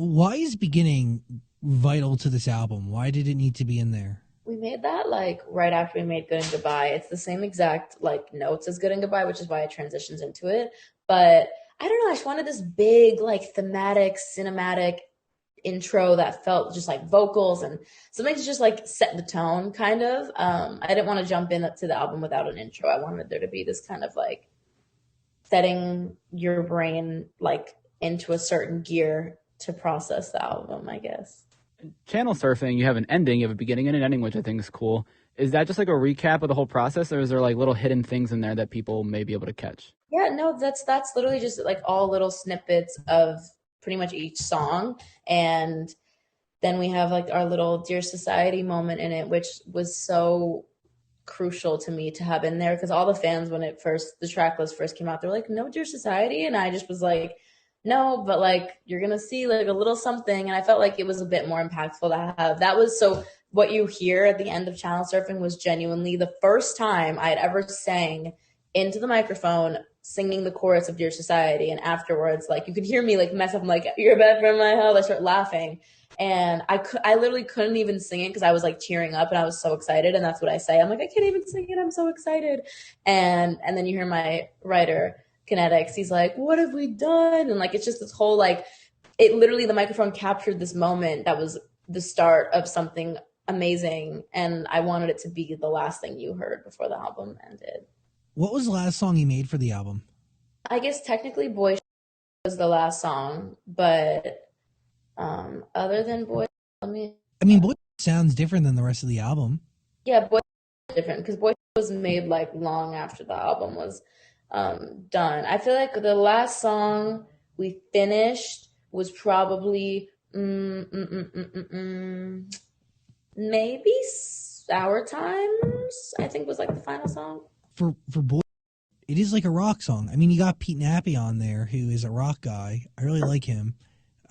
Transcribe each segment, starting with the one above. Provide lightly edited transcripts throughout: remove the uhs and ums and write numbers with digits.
Why is beginning vital to this album? Why did it need to be in there? We made that like right after we made Good and Goodbye. It's the same exact like notes as Good and Goodbye, which is why it transitions into it. But I don't know, I just wanted this big, like thematic, cinematic intro that felt just like vocals and something to just like set the tone kind of. I didn't want to jump into the album without an intro. I wanted there to be this kind of like setting your brain like into a certain gear to process the album, I guess. Channel surfing, you have an ending, you have a beginning and an ending, which I think is cool. Is that just like a recap of the whole process, or is there like little hidden things in there that people may be able to catch? Yeah, no, that's literally just like all little snippets of pretty much each song. And then we have like our little Dear Society moment in it, which was so crucial to me to have in there because all the fans when the track list first came out, they're like, no Dear Society, and I just was like, no, but like you're gonna see like a little something, and I felt like it was a bit more impactful to have. That was so what you hear at the end of Channel Surfing was genuinely the first time I had ever sang into the microphone singing the chorus of Dear Society, and afterwards like you could hear me like mess up. I'm like, you're bad for my health. I start laughing, and I literally couldn't even sing it because I was like tearing up and I was so excited. And that's what I say. I'm like, I can't even sing it. I'm so excited. And then you hear my writer Kinetics. He's like, what have we done? And like, it's just this whole like, it literally the microphone captured this moment that was the start of something amazing. And I wanted it to be the last thing you heard before the album ended. What was the last song you made for the album? I guess technically Boy was the last song, but other than Boy, let me. I mean, Boy sounds different than the rest of the album. Yeah, Boy is different because Boy was made like long after the album was done. I feel like the last song we finished was probably maybe Sour Times. I think was like the final song. For Boy, it is like a rock song. I mean, you got Pete Nappy on there, who is a rock guy. I really like him.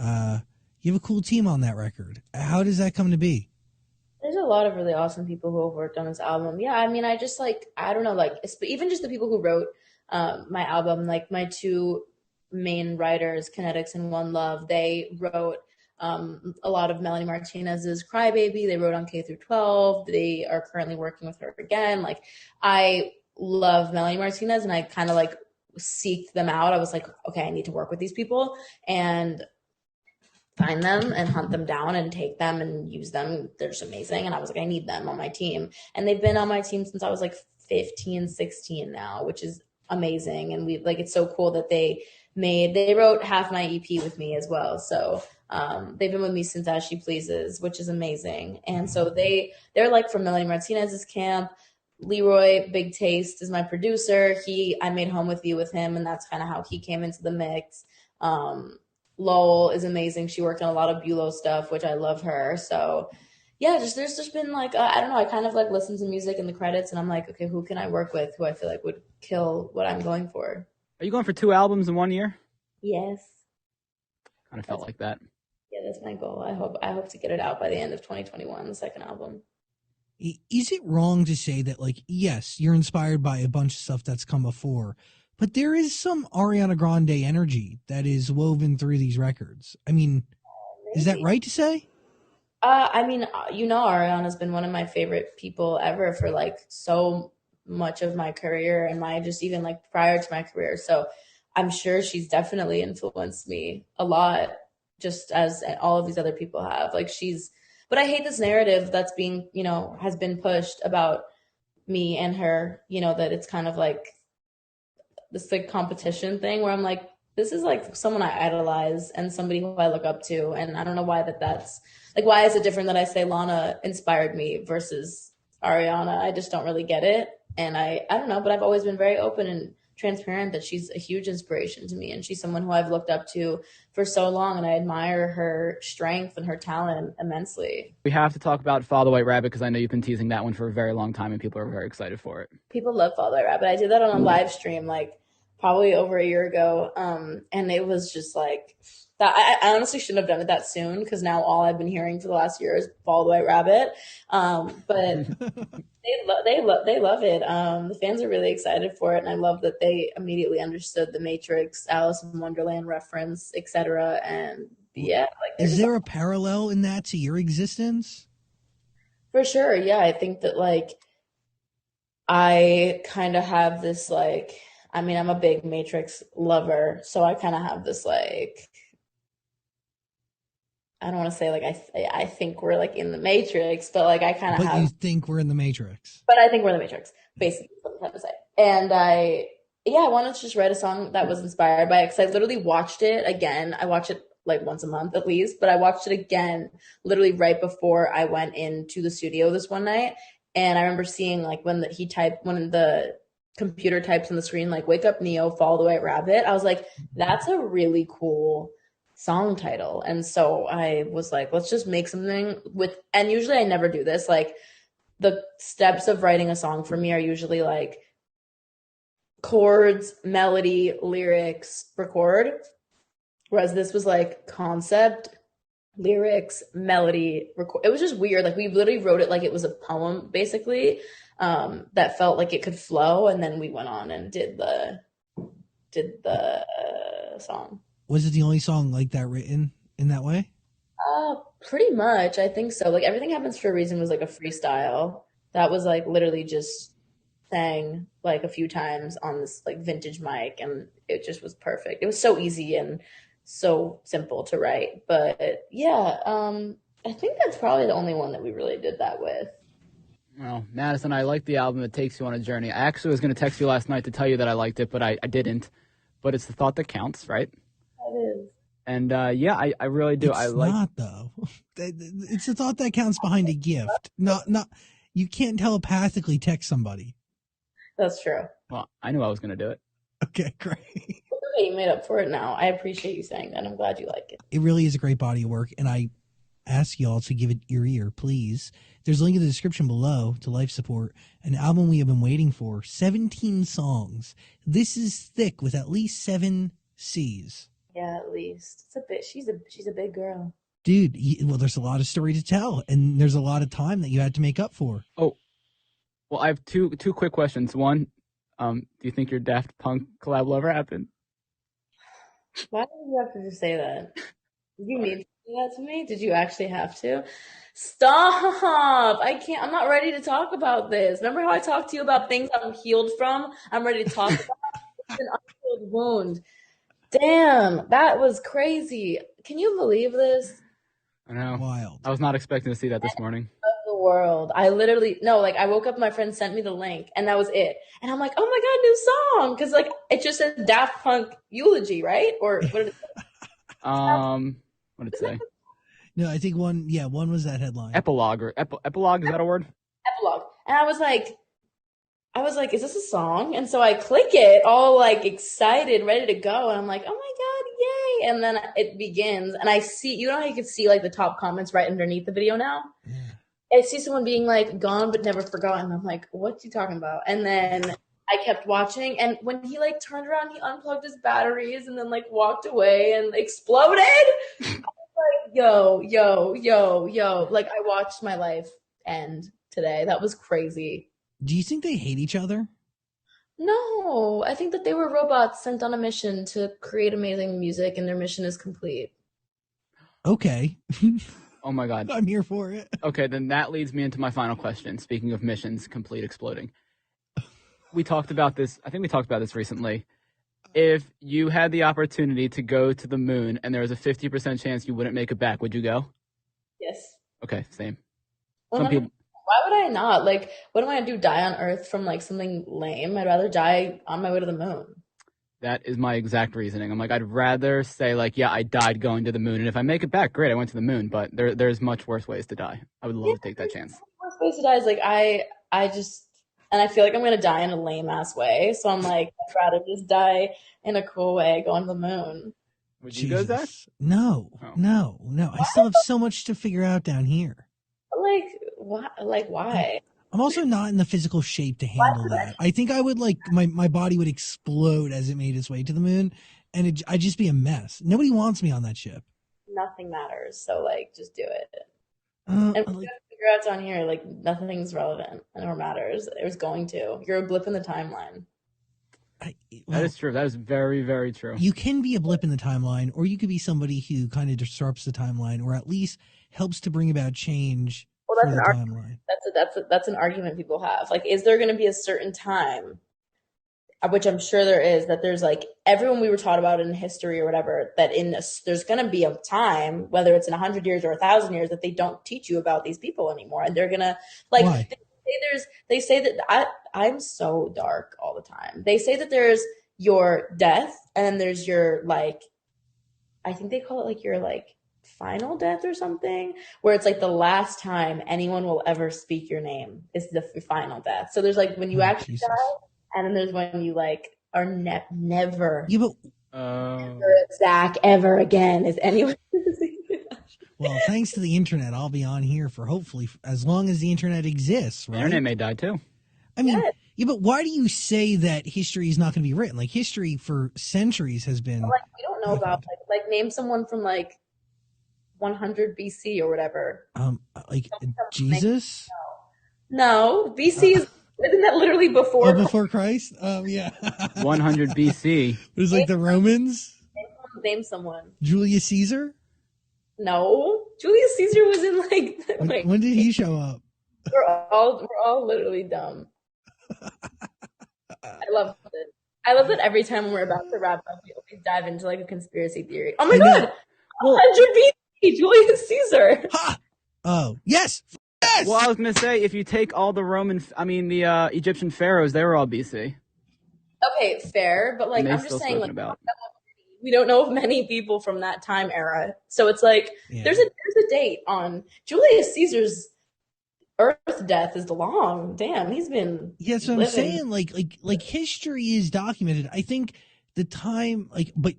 You have a cool team on that record. How does that come to be? There's a lot of really awesome people who have worked on this album. Yeah, I mean, I just like I don't know, like even just the people who wrote my album, like my two main writers, Kinetics and One Love, they wrote a lot of Melanie Martinez's Crybaby. They wrote on K through 12. They are currently working with her again. Like I love Melanie Martinez, and I kind of like seeked them out. I was like, okay, I need to work with these people and find them and hunt them down and take them and use them. They're just amazing. And I was like, I need them on my team. And they've been on my team since I was like 15, 16 now, which is amazing. And we like, it's so cool that they wrote half my EP with me as well. So they've been with me since As She Pleases, which is amazing. And so they're like from Melanie Martinez's camp. Leroy Big Taste is my producer. I made Home with You with him, and that's kind of how he came into the mix. Lowell is amazing. She worked on a lot of Bulow stuff, which I love her. So yeah, there's just been like I don't know. I kind of like listen to music in the credits, and I'm like, okay, who can I work with? Who I feel like would kill what I'm going for? Are you going for 2 albums in 1 year? Yes, Kind of felt like that. yeah, that's my goal. I hope to get it out by the end of 2021, the second album. Is it wrong to say that, like, yes, you're inspired by a bunch of stuff that's come before, but there is some Ariana Grande energy that is woven through these records? I mean, is that Maybe. right to say? I mean, Ariana's been one of my favorite people ever for like so much of my career and my just even like prior to my career. So I'm sure she's definitely influenced me a lot, just as all of these other people have. But I hate this narrative that's being, has been pushed about me and her, that it's kind of like this like competition thing where I'm like, this is like someone I idolize and somebody who I look up to. And I don't know why that's like, why is it different that I say Lana inspired me versus Ariana? I just don't really get it. And I don't know, but I've always been very open and transparent that she's a huge inspiration to me. And she's someone who I've looked up to for so long. And I admire her strength and her talent immensely. We have to talk about Follow the White Rabbit because I know you've been teasing that one for a very long time and people are very excited for it. People love Follow the Rabbit. I did that on a live stream like probably over a year ago. And it was just like that. I honestly shouldn't have done it that soon because now all I've been hearing for the last year is Follow the White Rabbit. But they love it. The fans are really excited for it, and I love that they immediately understood the Matrix, Alice in Wonderland reference, etc. And yeah, like Is there a parallel in that to your existence? for sure. Yeah, I think that like I kind of have this like, I mean, I'm a big Matrix lover, so I kind of have this like, I don't want to say like I think we're like in the Matrix, but like I kind of But you have, think we're in the Matrix. but I think we're in the Matrix, basically, is what I'm trying to say. And yeah, I wanted to just write a song that was inspired by it because I literally watched it again. I watch it like once a month at least, but I watched it again literally right before I went into the studio this one night. And I remember seeing like when the computer types on the screen, like "Wake Up Neo, Follow the White Rabbit." I was like, that's a really cool song title. And so I was like, let's just make something with, and usually I never do this. Like the steps of writing a song for me are usually like chords, melody, lyrics, record. Whereas this was like concept, lyrics, melody, record. It was just weird. Like we literally wrote it like it was a poem, basically, that felt like it could flow. And then we went on and did the song. Was it the only song like that written in that way? Pretty much. I think so. Like everything happens for a reason was like a freestyle that was like literally just sang like a few times on this like vintage mic, and it just was perfect. It was so easy and so simple to write. But yeah, I think that's probably the only one that we really did that with. Well, Madison, I like the album. It takes you on a journey. I actually was going to text you last night to tell you that I liked it, but I didn't. But it's the thought that counts, right? That is. And yeah, I really do. It's not though. It's the thought that counts behind a gift. Not. You can't telepathically text somebody. That's true. Well, I knew I was going to do it. Okay, great. Okay, you made up for it now. I appreciate you saying that. I'm glad you like it. It really is a great body of work, and I ask y'all to give it your ear, please. There's a link in the description below to life support, an album we have been waiting for. 17 songs. This is thick with at least 7 C's. Yeah, at least it's a bit. She's a big girl. Dude, well, there's a lot of story to tell, and there's a lot of time that you had to make up for. Oh, well, I have two quick questions. One, do you think your Daft Punk collab will ever happen? Why did you have to just say that? Did you mean to do that to me? Did you actually have to? Stop! I can't. I'm not ready to talk about this. Remember how I talked to you about things I'm healed from? I'm ready to talk about. It's an unhealed wound. Damn, that was crazy. Can you believe this? I know. Wild. I was not expecting to see that this morning. Of the world. I literally no, like I woke up, my friend sent me the link, and that was it. And I'm like, oh my god, new song, because like it just said Daft Punk eulogy, right? Or what did it say? What did it say? No, I think one was that headline. Epilogue or epilogue, is that a word? Epilogue. And I was like, is this a song? And so I click it, all like excited, ready to go. And I'm like, oh my God, yay. And then it begins. And I see, you know how you can see like the top comments right underneath the video now? Yeah. I see someone being like, gone but never forgotten. I'm like, what's he talking about? And then I kept watching. And when he like turned around, he unplugged his batteries and then like walked away and exploded. I was like, yo. Like I watched my life end today. That was crazy. Do you think they hate each other? No, I think that they were robots sent on a mission to create amazing music, and their mission is complete. Okay. Oh my God. I'm here for it. Okay, then that leads me into my final question. Speaking of missions, complete exploding. We talked about this. I think we talked about this recently. If you had the opportunity to go to the moon and there was a 50% chance you wouldn't make it back, would you go? Yes. Okay, same. Some people. Why would I not? Like, what am I gonna do? Die on Earth from like something lame? I'd rather die on my way to the moon. That is my exact reasoning. I'm like, I'd rather say like, yeah, I died going to the moon, and if I make it back, great, I went to the moon. But there's much worse ways to die. I would love to take that chance. Worst ways to die is like I just, and I feel like I'm gonna die in a lame ass way. So I'm like, I'd rather just die in a cool way, going to the moon. Would you go, Zach? No. I still have so much to figure out down here. Like, why? Like, why? I'm also not in the physical shape to handle that. I think I would like my body would explode as it made its way to the moon, and I'd just be a mess. Nobody wants me on that ship. Nothing matters. So like, just do it. And we have to figure out down here, like nothing's relevant or matters. It was going to. You're a blip in the timeline. That is true. That is very, very true. You can be a blip in the timeline, or you could be somebody who kind of disrupts the timeline, or at least helps to bring about change for the timeline. That's an argument people have. Like, is there going to be a certain time, which I'm sure there is, that there's like everyone we were taught about in history or whatever, that in this, there's going to be a time, whether it's in 100 years or 1,000 years, that they don't teach you about these people anymore, and they're gonna like. Why? They say that I'm so dark all the time. They say that there's your death, and then there's your like, I think they call it like your like final death or something, where it's like the last time anyone will ever speak your name is the final death. So there's like when you actually die, and then there's when you like are never. Yeah, but never Zach ever again is anyone. Well, thanks to the internet, I'll be on here for hopefully as long as the internet exists, right? The internet may die too. I mean, yeah, but why do you say that history is not going to be written? Like, history for centuries has been. Like, we don't know about like name someone from like 100 BC or whatever. Like Jesus? No, BC isn't that literally before? Oh, before Christ? Yeah. 100 BC. It was like the Romans. Name someone. Julius Caesar? No, Julius Caesar was in like. When did he show up? We're all literally dumb. I love it. I love that every time we're about to wrap up, we always dive into like a conspiracy theory. Oh my god, 100 BC, Julius Caesar. Ha! Oh yes. Yes! Well, I was gonna say if you take all the the Egyptian pharaohs, they were all BC. Okay, fair, but like I'm just saying, like we don't know of many people from that time era, so it's like there's a date on Julius Caesar's Earth death is long. Damn, he's been. Yeah, that's what I'm saying. Like history is documented. I think the time, but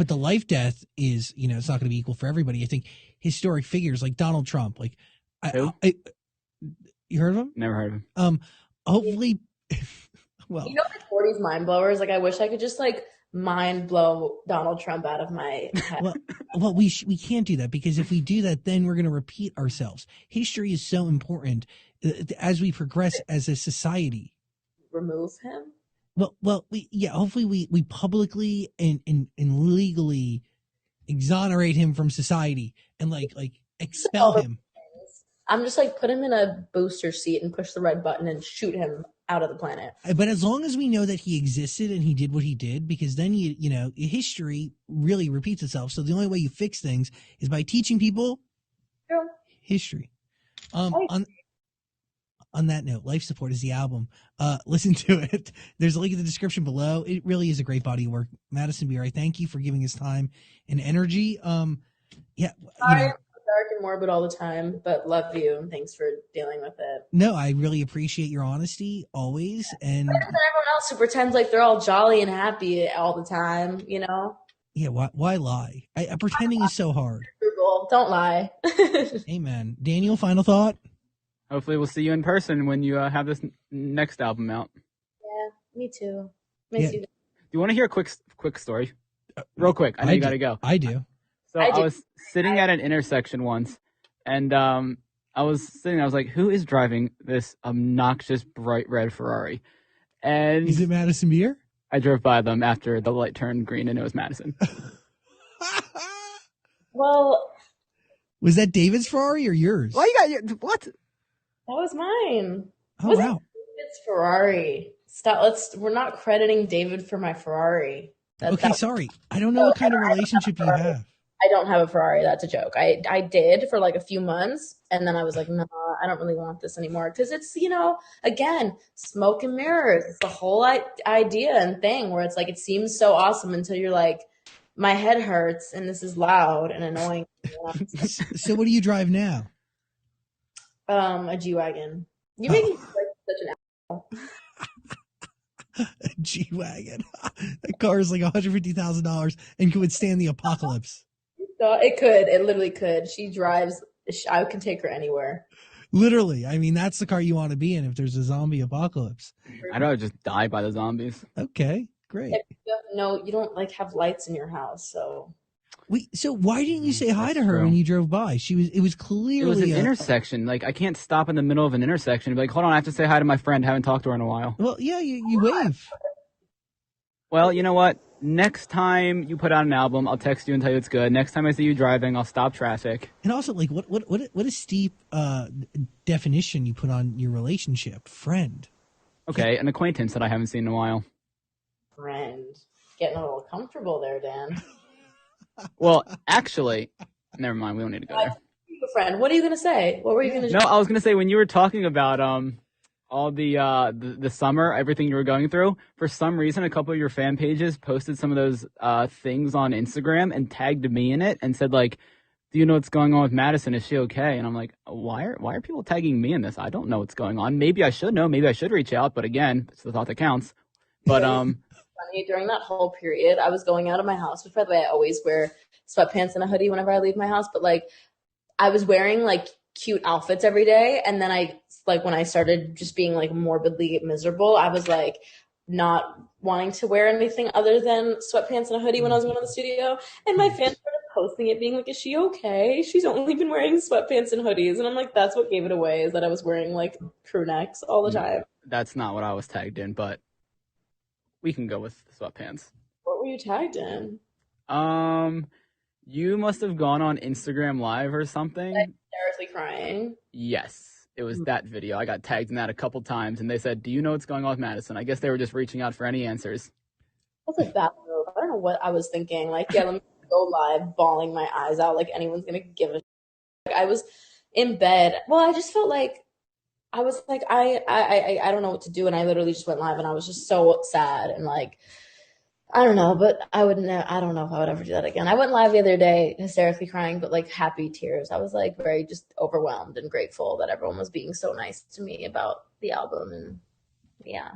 the life death is, it's not going to be equal for everybody. I think historic figures like Donald Trump, like who? You heard of him? Never heard of him. Hopefully, well, like 40s mind blowers. Like I wish I could just like mind blow Donald Trump out of my head. Well, we can't do that, because if we do that, then we're going to repeat ourselves. History is so important as we progress as a society. Remove him? Well, hopefully we publicly and legally exonerate him from society and like expel him. I'm just like put him in a booster seat and push the red button and shoot him out of the planet. But as long as we know that he existed and he did what he did, because then history really repeats itself. So the only way you fix things is by teaching people history. On that note, Life Support is the album. Listen to it. There's a link in the description below. It really is a great body of work. Madison B. I thank you for giving us time and energy. Dark and morbid all the time, but love you and thanks for dealing with it. No, I really appreciate your honesty always. And everyone else who pretends like they're all jolly and happy all the time, Yeah, why lie? Pretending is so hard. Don't lie. Amen. Daniel, final thought? Hopefully we'll see you in person when you have this next album out. Yeah, me too. Miss you. Do you want to hear a quick story? Real quick. I know you got to go. I do. So I was sitting at an intersection once, and I was like, who is driving this obnoxious bright red Ferrari? And is it Madison Beer? I drove by them after the light turned green, and it was Madison. Well, was that David's Ferrari or yours? Why you got what? That was mine. Oh, wow. It's Ferrari. Stop. We're not crediting David for my Ferrari. Sorry. I don't know what kind of relationship you have. I don't have a Ferrari. That's a joke. I did for like a few months, and then I was like, no, I don't really want this anymore. Because it's, again, smoke and mirrors. It's the whole idea and thing where it's like, it seems so awesome until you're like, my head hurts and this is loud and annoying. So what do you drive now? A G-Wagon. You make me like such an asshole. A G-Wagon. That car is like $150,000 and could withstand the apocalypse. It could. It literally could. She drives. I can take her anywhere. Literally. I mean, that's the car you want to be in if there's a zombie apocalypse. I'd rather just die by the zombies. Okay, great. No, you don't like have lights in your house, so. So why didn't you say hi to her when you drove by? It was clearly. It was an intersection. Like, I can't stop in the middle of an intersection and be like, hold on, I have to say hi to my friend. Haven't talked to her in a while. Well, yeah, you wave. Well, you know what? Next time you put out an album, I'll text you and tell you it's good. Next time I see you driving, I'll stop traffic. And also, like, what a steep definition you put on your relationship, friend. Okay, an acquaintance that I haven't seen in a while. Friend. Getting a little comfortable there, Dan. Well, actually, never mind. We don't need to go there. Friend, what are you going to say? What were you going to No, I was going to say, when you were talking about all the summer, everything you were going through, for some reason, a couple of your fan pages posted some of those things on Instagram and tagged me in it and said, like, do you know what's going on with Madison? Is she okay? And I'm like, why are people tagging me in this? I don't know what's going on. Maybe I should know. Maybe I should reach out. But again, it's the thought that counts. But funny, during that whole period, I was going out of my house, which, by the way, I always wear sweatpants and a hoodie whenever I leave my house. But like, I was wearing like cute outfits every day, and then when I started just being like morbidly miserable, I was like not wanting to wear anything other than sweatpants and a hoodie when I was going to the studio. And my fans started posting it, being like, "Is she okay? She's only been wearing sweatpants and hoodies." And I'm like, that's what gave it away, is that I was wearing like crew necks all the time. That's not what I was tagged in, but we can go with sweatpants. What were you tagged in? You must have gone on Instagram Live or something. Hysterically crying. Yes, it was that video. I got tagged in that a couple times, and they said, "Do you know what's going on with Madison?" I guess they were just reaching out for any answers. That's a bad move. I don't know what I was thinking. Like, yeah, let me go live, bawling my eyes out like anyone's gonna give a. Like, I was in bed. Well, I just felt like I was like I don't know what to do, and I literally just went live, and I was just so sad and like. I don't know, but I don't know if I would ever do that again. I went live the other day, hysterically crying, but like happy tears. I was like very just overwhelmed and grateful that everyone was being so nice to me about the album. And yeah.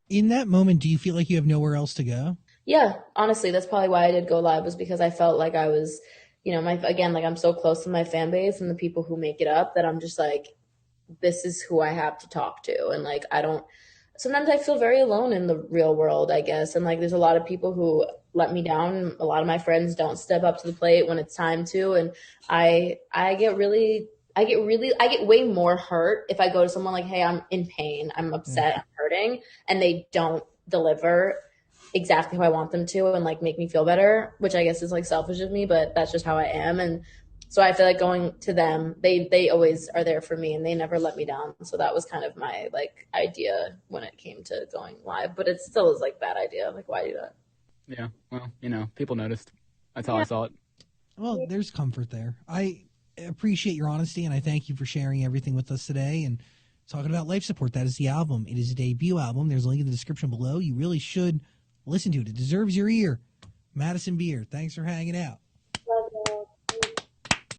In that moment, do you feel like you have nowhere else to go? Yeah, honestly, that's probably why I did go live, was because I felt like I was, I'm so close to my fan base and the people who make it up that I'm just like, this is who I have to talk to. And like, sometimes I feel very alone in the real world, I guess. And like, there's a lot of people who let me down. A lot of my friends don't step up to the plate when it's time to. And I get way more hurt if I go to someone like, hey, I'm in pain, I'm upset, I'm hurting, and they don't deliver exactly how I want them to and like make me feel better, which I guess is like selfish of me, but that's just how I am. And so I feel like going to them, they always are there for me and they never let me down. So that was kind of my like idea when it came to going live, but it still is like bad idea. Like, why do that? Yeah. Well, people noticed. That's how I saw it. Well, there's comfort there. I appreciate your honesty and I thank you for sharing everything with us today and talking about Life Support. That is the album. It is a debut album. There's a link in the description below. You really should listen to it. It deserves your ear. Madison Beer, thanks for hanging out.